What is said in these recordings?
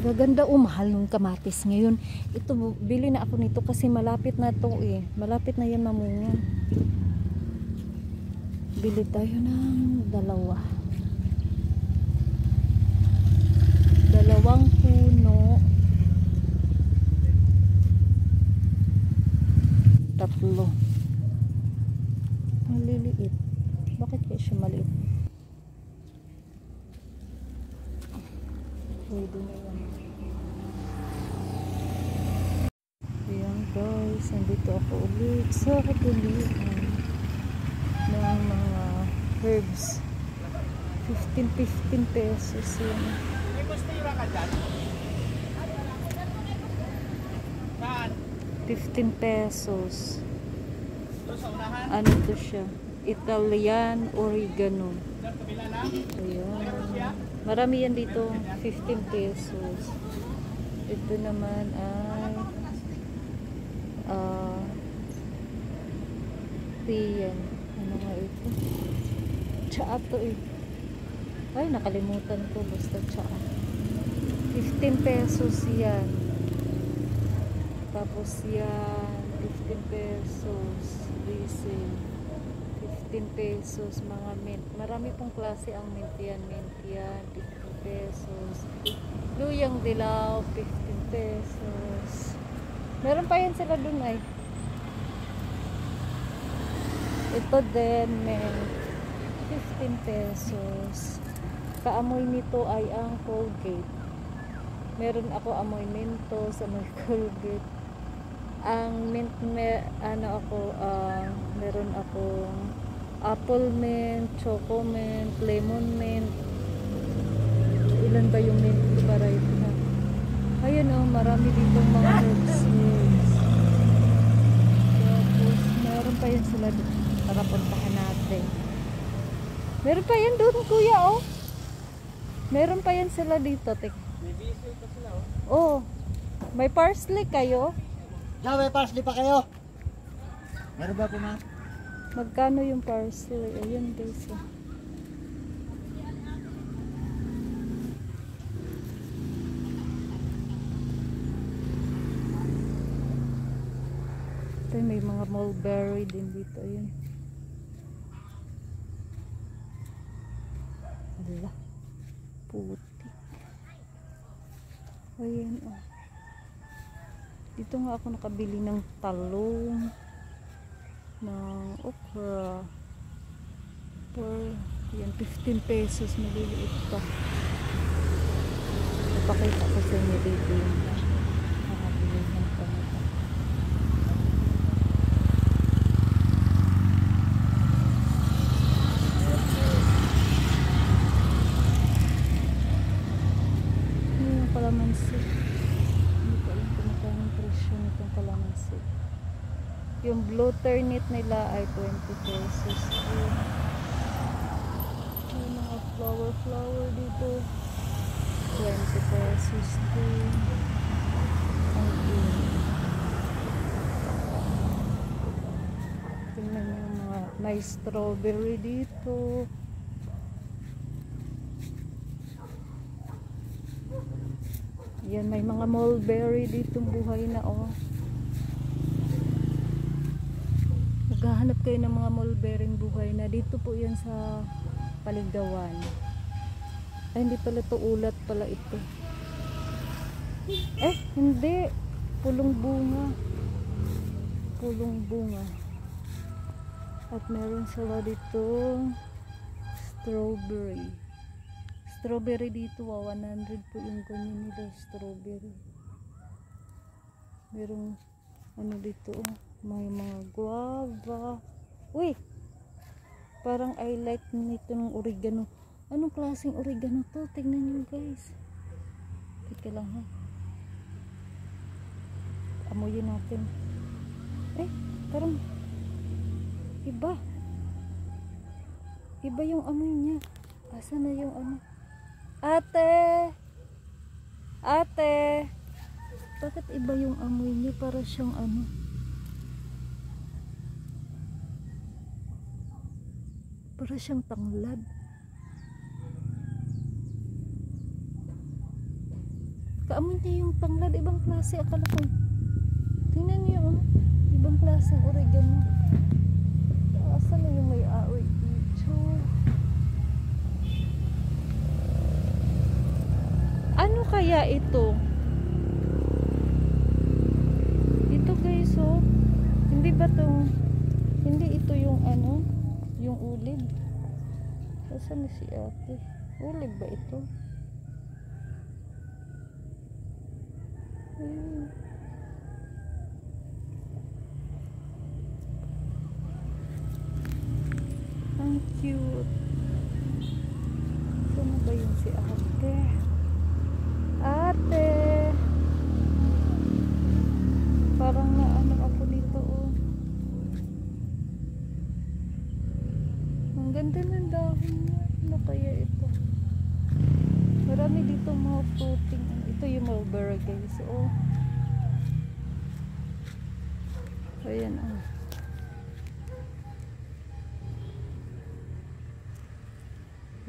Gaganda mahal nung kamatis ngayon. Ito, bili na ako nito kasi malapit na to eh. Malapit na yan mamunga. Bili tayo ng dalawang puno. Tatlo. Maliliit. Bakit kaya siya maliit? Pwede na yan. Ayan guys, nandito ako ulit sa pilihan ng mga herbs. 15 pesos yun. 15 pesos. Ano to siya? Italian oregano. Ayan. Marami yan dito. 15 pesos. Ito naman ay yan. Ano nga ito? Tsaa to eh. Ay, nakalimutan ko. Basta tsaa. 15 pesos yan. Tapos yan. 15 pesos. Diesel. 15 pesos. Mga mint. Marami pong klase ang mint yan. Mint yan. 15 pesos. Luyang dilaw. 15 pesos. Meron pa yan sila dun ay. Ito din mint. 15 pesos. Kaamoy nito ay ang Colgate. Meron ako amoy Mentos, amoy Colgate. Ang mint, meron akong apple mint, choco mint, lemon mint. Ilan ba yung mint ko para ito na? Ayun oh, marami ditong mga herbs. Tapos, meron pa yan sila doon. Tara, puntahan natin. Meron pa yan doon, kuya oh. Meron pa yan sila dito. May basil pa sila oh. Oh, may parsley kayo? Diyan, may parsley pa kayo. Meron ba po ma'am? Magkano yung parsley? Ayun guys. Ito may mga mulberry din dito. Ayun. Ala. Puti. Ayan oh. Dito nga ako nakabili ng talong, ng okra. Yan, 15 pesos. Maliliit pa. Napakita ko sa inyo dito yung nakabili ng panita. Yung kalamansi. Hindi ko alam kung magkano ang presyo nitong kalamansi. Yung blue turnip nila ay 20 pesos. Yung mga flower dito 20 pesos din. Ang tingnan nyo yung mga may strawberry dito. Yan, may mga mulberry dito buhay na oh. Maghahanap kayo ng mga mulberry buhay na. Dito po yan sa Paligawan. Ay, hindi pala to ulat pala ito. Eh, hindi. Pulong bunga. Pulong bunga. At meron sila dito strawberry. Strawberry dito, 100 po yung ganyan nila, strawberry. Merong ano dito, may mga guava. Uy! Parang I like nito ng oregano. Anong klaseng oregano to? Tingnan nyo guys. Teka lang ha. Amoyin natin. Eh, parang iba. Iba yung amoy niya. Asa na yung ano? Ate! Ate! Bakit iba yung amoy niya? Para siyang ano? Para siyang tanglad. Kaamoy niya yung tanglad, ibang klase akala ko. Tingnan niyo oh. Ibang klase ng oregano. Asan na yung may aoy dito? Ano kaya ito? Ito guys oh. Hindi ba tong, hindi ito yung ano, yung ulid? Asan na si ate? Ulid ba ito? Ayun. Ang cute. Saan ba yun si ate? Ate! Parang naano ako dito oh. Ang ganda ng dahon niya. Ano kaya ito? Marami dito mga fruiting. Ito yung mulberry guys. Oh. Ayan oh.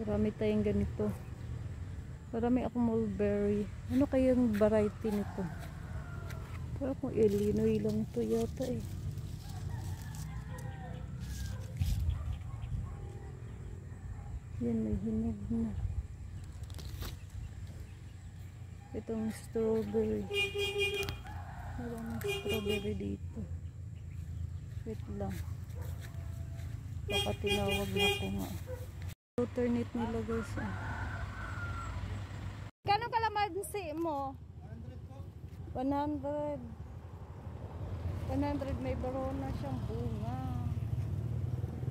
Marami tayong ganito. Marami akong mulberry. Ano kayang variety nito? Parang kung Illinois lang ito yata eh. Yan, may hinog na. Itong strawberry. Maraming strawberry dito. Wait lang. Baka tinawag na ko nga. Alternate nila guys. Kano kalamansi mo? 100. 100 may barona siyang bunga.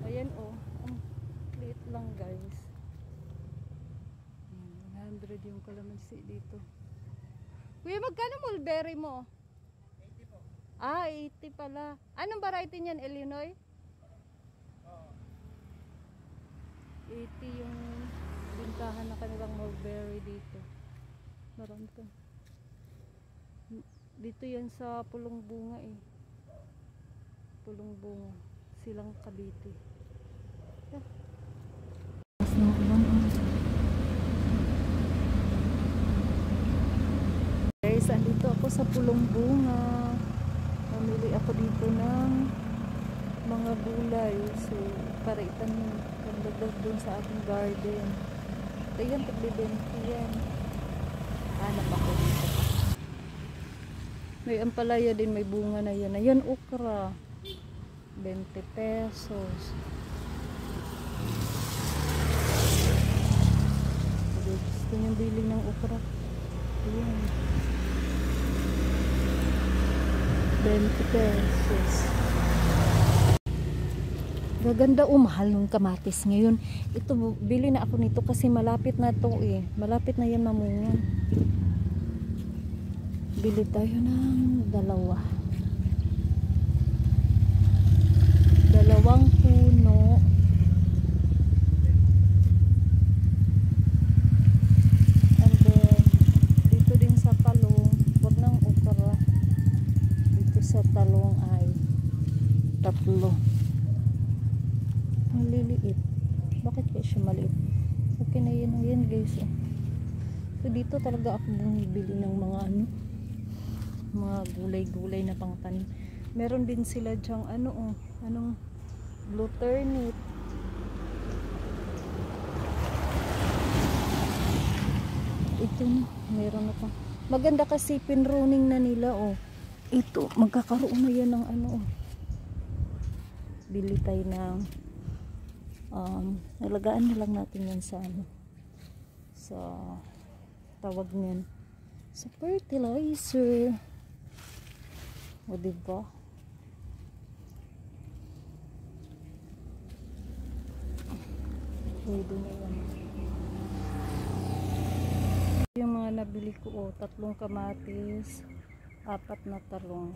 Ayan oh. Ang liit lang guys. 100 yung kalamansi dito. Kuya, magkano mulberry mo? 80 po. Ah, 80 pala. Anong variety niyan? Illinois? Oo. 80 yung bintahan na kanilang mulberry dito. Marami pa. Dito yan sa Pulong Bunga eh. Pulong Bunga. Silang Cavite. Yeah. Guys, andito ako sa Pulong Bunga. Mamili ako dito ng mga gulay. So, para itanim pagdagdag dun sa ating garden. Ayan, taglibente yan. Hanap ako dito. May ampalaya din, may bunga na yan. Ayan, okra. 20 pesos. Gusto niyong bili ng okra. Ayan. 20 pesos. Gaganda mahal ng kamatis ngayon. Ito, bili na ako nito kasi malapit na to eh. Malapit na yan mamunga. Bili tayo ng dalawa. Dalawang puno. And then, dito din sa talong, wag nang okra. Dito sa talong ay 3. Ang liliit. Bakit kaya siya maliit? Okay na yun. Ayan guys. So dito talaga ako bumibili ng mga ano, mga gulay-gulay na pangtanim. Meron din sila dyang ano oh, anong blue turnip. Ito na, meron na pa. Maganda kasi pinruning na nila oh. Ito, magkakaroon na yan ng ano oh. Bili tayo ng nalagaan na lang natin yan sa ano, sa tawag niyan, sa fertilizer. O diba? Pwede na yan. Yung mga nabili ko 3 kamatis, 4 na talong.